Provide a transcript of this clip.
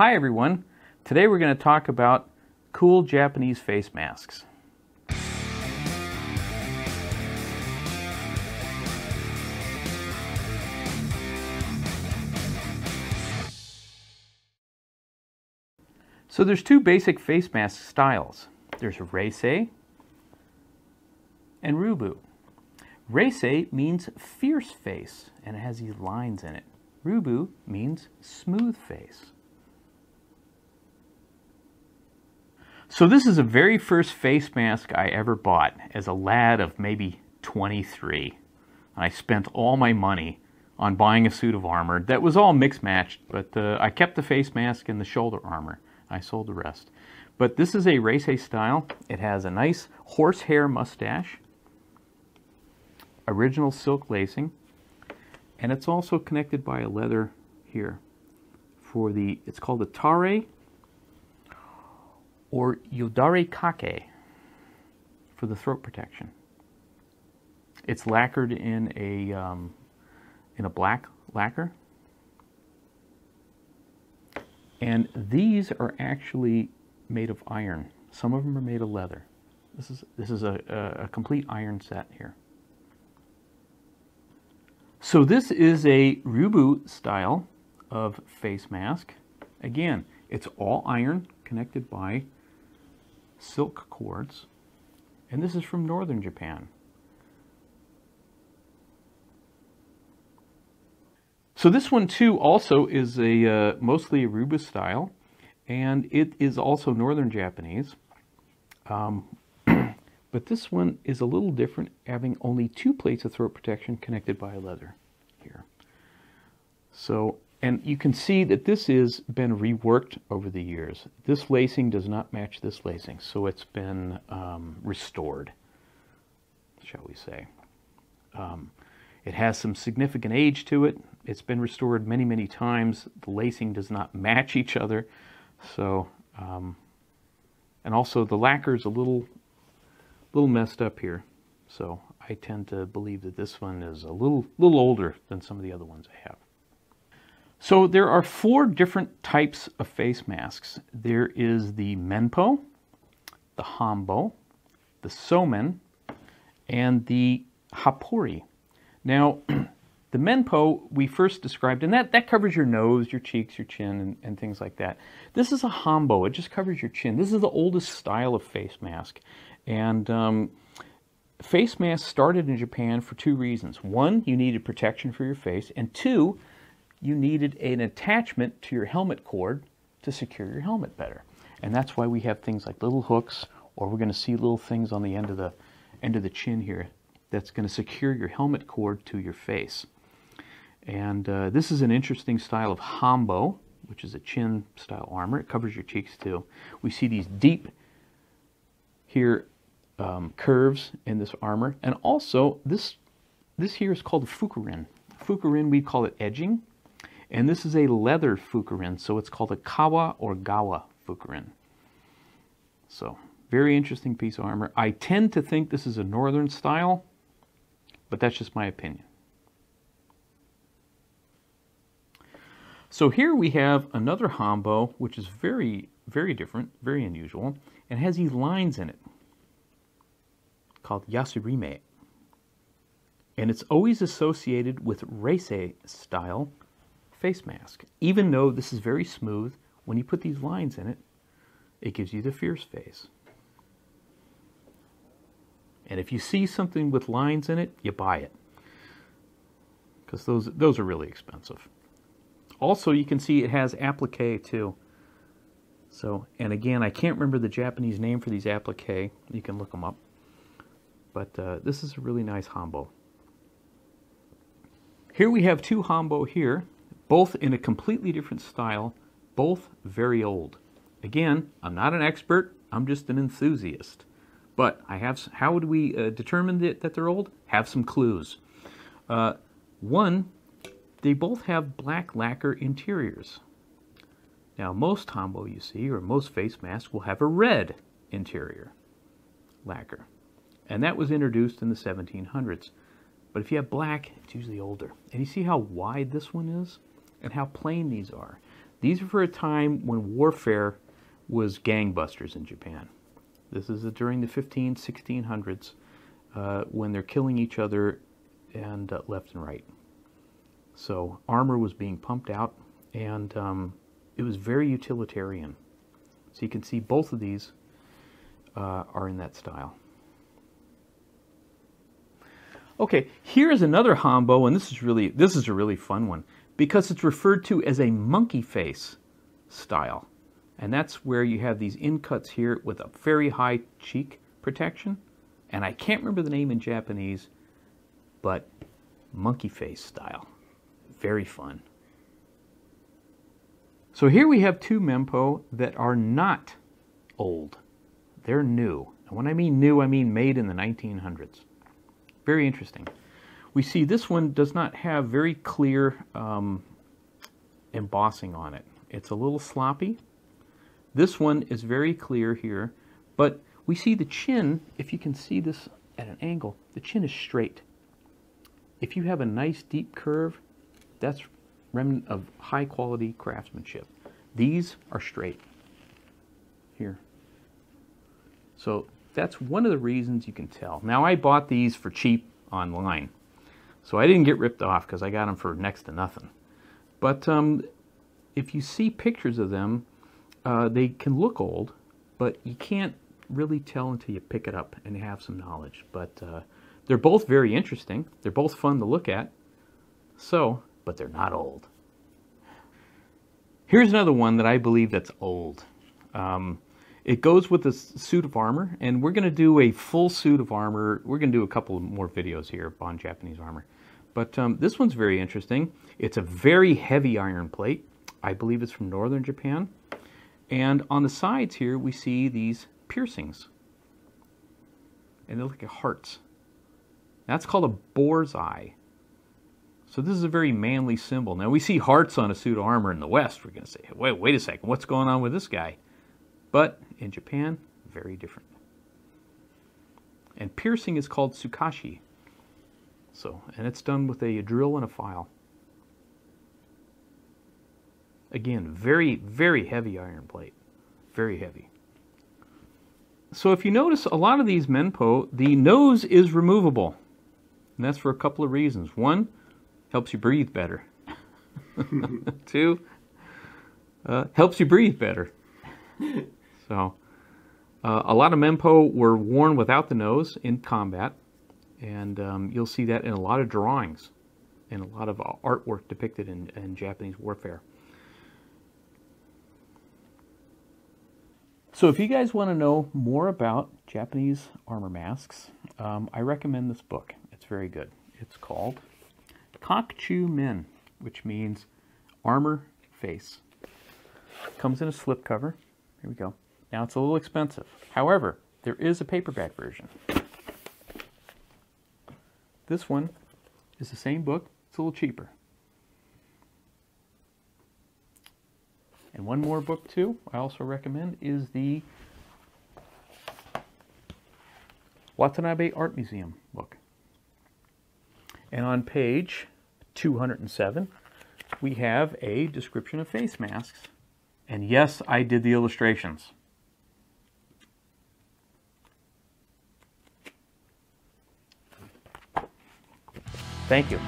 Hi everyone, today we're going to talk about cool Japanese face masks. So there's two basic face mask styles. There's Reisei and Rubu. Reisei means fierce face and it has these lines in it. Rubu means smooth face. So this is the very first face mask I ever bought as a lad of maybe 23. I spent all my money on buying a suit of armor that was all mixed-matched, but I kept the face mask and the shoulder armor. I sold the rest. But this is a Reisei style. It has a nice horsehair mustache, original silk lacing, and it's also connected by a leather here for the, it's called a tare or yodare kake for the throat protection. It's lacquered in a black lacquer, and these are actually made of iron. Some of them are made of leather. This is a complete iron set here. So this is a Rubu style of face mask. Again, it's all iron connected by silk cords, and this is from northern Japan. So this one too also is a mostly a Rubu style, and it is also northern Japanese. But this one is a little different, having only two plates of throat protection connected by a leather here. So, and you can see that this has been reworked over the years. This lacing does not match this lacing, so it's been restored, shall we say. It has some significant age to it. It's been restored many, many times. The lacing does not match each other. So, and also the lacquer is a little messed up here. So I tend to believe that this one is a little older than some of the other ones I have. So there are four different types of face masks. There is the menpo, the hambo, the somen, and the hapori. Now, the menpo we first described, and that covers your nose, your cheeks, your chin, and things like that. This is a hambo. It just covers your chin. This is the oldest style of face mask. And face masks started in Japan for two reasons. One, you needed protection for your face, and two, you needed an attachment to your helmet cord to secure your helmet better. And that's why we have things like little hooks, or we're going to see little things on the end of the chin here that's going to secure your helmet cord to your face. And this is an interesting style of Hombo, which is a chin style armor. It covers your cheeks too. We see these deep here curves in this armor, and also this here is called a fukurin. Fukurin, we call it edging, and this is a leather fukurin, so it's called a kawa or gawa fukurin. So very interesting piece of armor. I tend to think this is a northern style, but that's just my opinion. So here we have another Hambo, which is very, very different, very unusual, and has these lines in it called Yasurime. And it's always associated with Reisei style face mask. Even though this is very smooth, when you put these lines in it, it gives you the fierce face. And if you see something with lines in it, you buy it, because those are really expensive. Also, you can see it has applique too. So, and again, I can't remember the Japanese name for these applique. You can look them up. But this is a really nice Hambo. Here we have two Hambo here, both in a completely different style, both very old. Again, I'm not an expert, I'm just an enthusiast. But I have, how would we determine that they're old? Have some clues. One, they both have black lacquer interiors. Now most Hambo you see, or most face masks, will have a red interior lacquer. And that was introduced in the 1700s. But if you have black, it's usually older. And you see how wide this one is? And how plain these are. These are for a time when warfare was gangbusters in Japan. This is during the 1600s when they're killing each other and left and right. So armor was being pumped out, and it was very utilitarian. So you can see both of these are in that style. Okay, here's another Hombo, and this is a really fun one because it's referred to as a monkey face style. And that's where you have these in-cuts here with a very high cheek protection. And I can't remember the name in Japanese, but monkey face style. Very fun. So here we have two Mempo that are not old. They're new. And when I mean new, I mean made in the 1900s. Very interesting. We see this one does not have very clear embossing on it. It's a little sloppy. This one is very clear here, but we see the chin, if you can see this at an angle, the chin is straight. If you have a nice deep curve, that's remnant of high quality craftsmanship. These are straight here. So that's one of the reasons you can tell. Now I bought these for cheap online, so I didn't get ripped off because I got them for next to nothing. But if you see pictures of them, they can look old, but you can't really tell until you pick it up and have some knowledge. But they're both very interesting. They're both fun to look at. So, but they're not old. Here's another one that I believe that's old. It goes with the suit of armor, and we're going to do a full suit of armor. We're going to do a couple more videos here on Japanese armor. But this one's very interesting. It's a very heavy iron plate. I believe it's from northern Japan. And on the sides here, we see these piercings. And they look like hearts. That's called a boar's eye. So this is a very manly symbol. Now we see hearts on a suit of armor in the West. We're going to say, wait a second, what's going on with this guy? But in Japan, very different. And piercing is called tsukashi. So, and it's done with a drill and a file. Again, very, very heavy iron plate. Very heavy. So if you notice, a lot of these Menpo, the nose is removable. And that's for a couple of reasons. One, helps you breathe better. Two, helps you breathe better. So, a lot of Mempo were worn without the nose in combat, and you'll see that in a lot of drawings and a lot of artwork depicted in Japanese warfare. So if you guys want to know more about Japanese armor masks, I recommend this book. It's very good. It's called Kakchu Men, which means armor face. Comes in a slipcover. Here we go. Now it's a little expensive. However, there is a paperback version. This one is the same book. It's a little cheaper. And one more book too, I also recommend, is the Watanabe Art Museum book. And on page 207, we have a description of face masks. And yes, I did the illustrations. Thank you.